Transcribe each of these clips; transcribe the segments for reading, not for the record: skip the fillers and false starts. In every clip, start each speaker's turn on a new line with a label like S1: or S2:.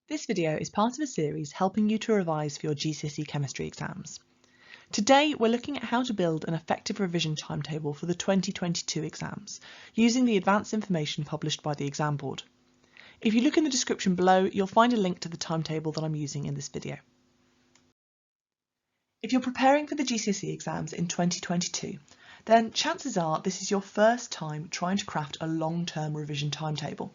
S1: This video is part of a series helping you to revise for your GCSE Chemistry exams. Today we're looking at how to build an effective revision timetable for the 2022 exams, using the advanced information published by the exam board. If you look in the description below, you'll find a link to the timetable that I'm using in this video. If you're preparing for the GCSE exams in 2022, then chances are this is your first time trying to craft a long-term revision timetable.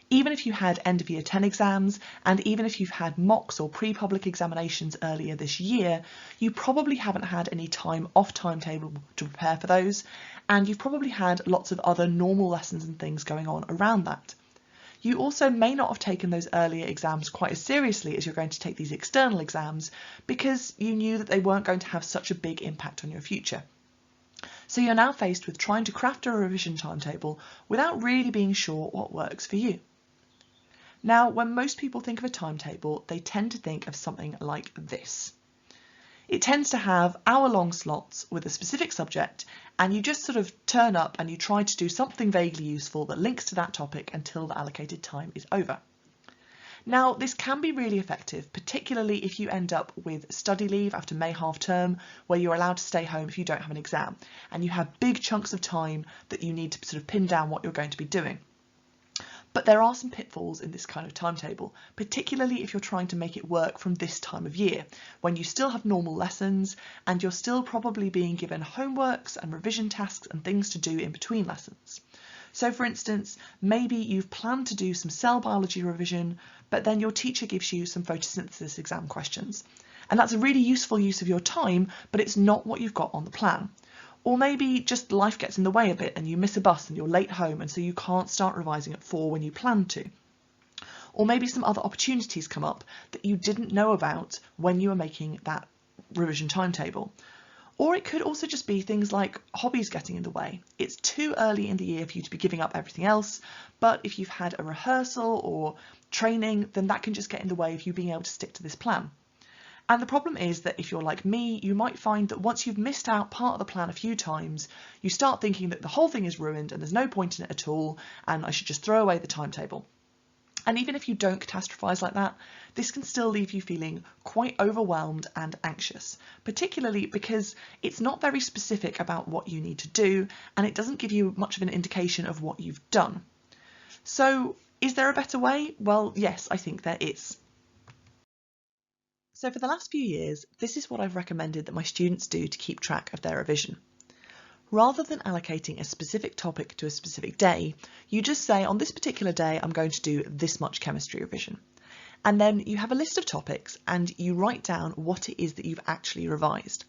S1: Even if you had end of year 10 exams, and even if you've had mocks or pre-public examinations earlier this year, you probably haven't had any time off timetable to prepare for those, and you've probably had lots of other normal lessons and things going on around that. You also may not have taken those earlier exams quite as seriously as you're going to take these external exams because you knew that they weren't going to have such a big impact on your future. So you're now faced with trying to craft a revision timetable without really being sure what works for you. Now, when most people think of a timetable, they tend to think of something like this. It tends to have hour-long slots with a specific subject, and you just sort of turn up and you try to do something vaguely useful that links to that topic until the allocated time is over. Now, this can be really effective, particularly if you end up with study leave after May half term, where you're allowed to stay home if you don't have an exam, and you have big chunks of time that you need to sort of pin down what you're going to be doing. But there are some pitfalls in this kind of timetable, particularly if you're trying to make it work from this time of year, when you still have normal lessons and you're still probably being given homeworks and revision tasks and things to do in between lessons. So for instance, maybe you've planned to do some cell biology revision, but then your teacher gives you some photosynthesis exam questions. And that's a really useful use of your time, but it's not what you've got on the plan. Or maybe just life gets in the way a bit and you miss a bus and you're late home and so you can't start revising at 4 when you planned to. Or maybe some other opportunities come up that you didn't know about when you were making that revision timetable. Or it could also just be things like hobbies getting in the way. It's too early in the year for you to be giving up everything else, but if you've had a rehearsal or training, then that can just get in the way of you being able to stick to this plan. And the problem is that if you're like me, you might find that once you've missed out part of the plan a few times, you start thinking that the whole thing is ruined and there's no point in it at all, and I should just throw away the timetable. And even if you don't catastrophize like that, this can still leave you feeling quite overwhelmed and anxious, particularly because it's not very specific about what you need to do, and it doesn't give you much of an indication of what you've done. So, is there a better way? Well, yes, I think there is. So for the last few years, this is what I've recommended that my students do to keep track of their revision. Rather than allocating a specific topic to a specific day, you just say on this particular day I'm going to do this much chemistry revision. And then you have a list of topics and you write down what it is that you've actually revised.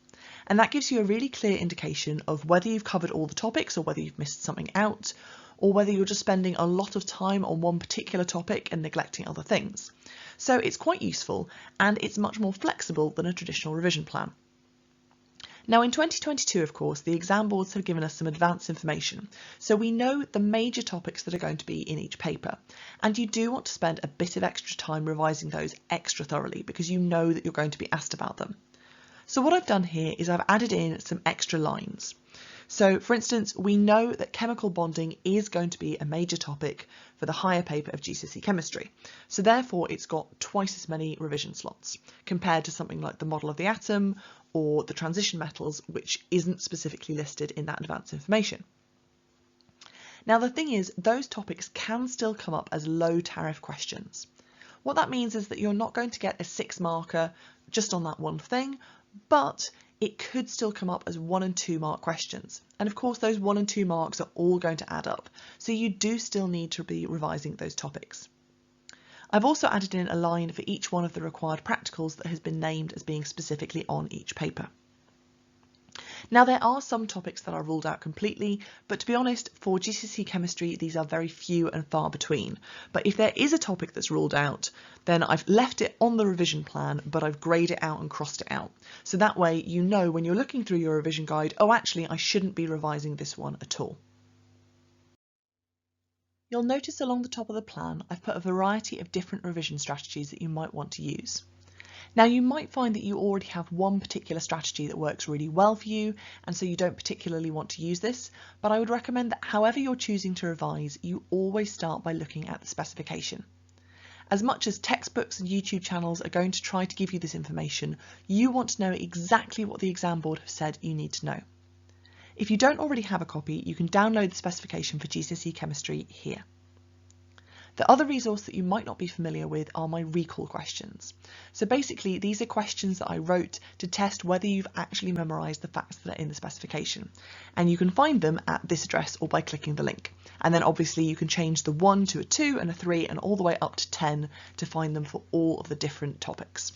S1: And that gives you a really clear indication of whether you've covered all the topics or whether you've missed something out, or whether you're just spending a lot of time on one particular topic and neglecting other things. So it's quite useful and it's much more flexible than a traditional revision plan. Now in 2022, of course, the exam boards have given us some advanced information, so we know the major topics that are going to be in each paper, and you do want to spend a bit of extra time revising those extra thoroughly because you know that you're going to be asked about them. So what I've done here is I've added in some extra lines. So for instance, we know that chemical bonding is going to be a major topic for the higher paper of GCSE Chemistry. So therefore it's got twice as many revision slots compared to something like the model of the atom or the transition metals, which isn't specifically listed in that advanced information. Now the thing is, those topics can still come up as low tariff questions. What that means is that you're not going to get a 6 marker just on that one thing, but it could still come up as 1 and 2 mark questions. And of course, those 1 and 2 marks are all going to add up. So you do still need to be revising those topics. I've also added in a line for each one of the required practicals that has been named as being specifically on each paper. Now there are some topics that are ruled out completely, but to be honest, for GCSE Chemistry, these are very few and far between. But if there is a topic that's ruled out, then I've left it on the revision plan, but I've greyed it out and crossed it out. So that way you know when you're looking through your revision guide, oh actually I shouldn't be revising this one at all. You'll notice along the top of the plan, I've put a variety of different revision strategies that you might want to use. Now you might find that you already have one particular strategy that works really well for you, and so you don't particularly want to use this, but I would recommend that however you're choosing to revise, you always start by looking at the specification. As much as textbooks and YouTube channels are going to try to give you this information, you want to know exactly what the exam board have said you need to know. If you don't already have a copy, you can download the specification for GCSE Chemistry here. The other resource that you might not be familiar with are my recall questions. So basically, these are questions that I wrote to test whether you've actually memorised the facts that are in the specification. And you can find them at this address or by clicking the link. And then obviously you can change the 1 to a 2 and a 3 and all the way up to 10 to find them for all of the different topics.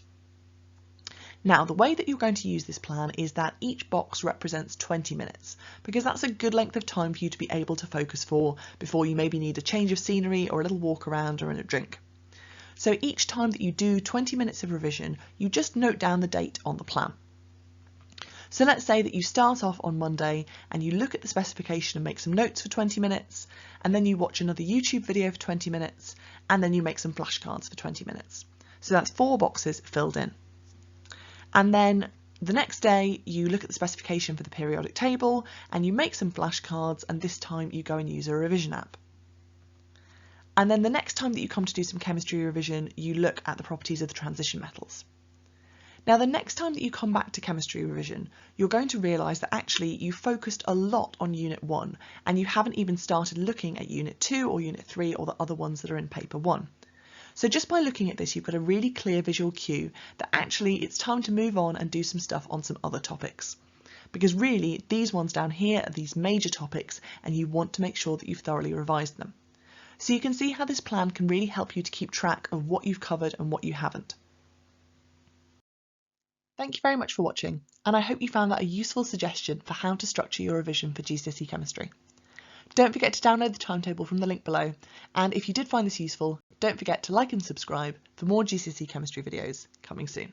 S1: Now, the way that you're going to use this plan is that each box represents 20 minutes, because that's a good length of time for you to be able to focus for before you maybe need a change of scenery or a little walk around or a drink. So each time that you do 20 minutes of revision, you just note down the date on the plan. So let's say that you start off on Monday and you look at the specification and make some notes for 20 minutes, and then you watch another YouTube video for 20 minutes, and then you make some flashcards for 20 minutes. So that's 4 boxes filled in. And then the next day you look at the specification for the periodic table and you make some flashcards, and this time you go and use a revision app. And then the next time that you come to do some chemistry revision, you look at the properties of the transition metals. Now, the next time that you come back to chemistry revision, you're going to realise that actually you focused a lot on Unit 1 and you haven't even started looking at Unit 2 or Unit 3 or the other ones that are in Paper 1. So just by looking at this, you've got a really clear visual cue that actually it's time to move on and do some stuff on some other topics. Because really, these ones down here are these major topics and you want to make sure that you've thoroughly revised them. So you can see how this plan can really help you to keep track of what you've covered and what you haven't. Thank you very much for watching, and I hope you found that a useful suggestion for how to structure your revision for GCSE Chemistry. Don't forget to download the timetable from the link below, and if you did find this useful, don't forget to like and subscribe for more GCSE Chemistry videos coming soon.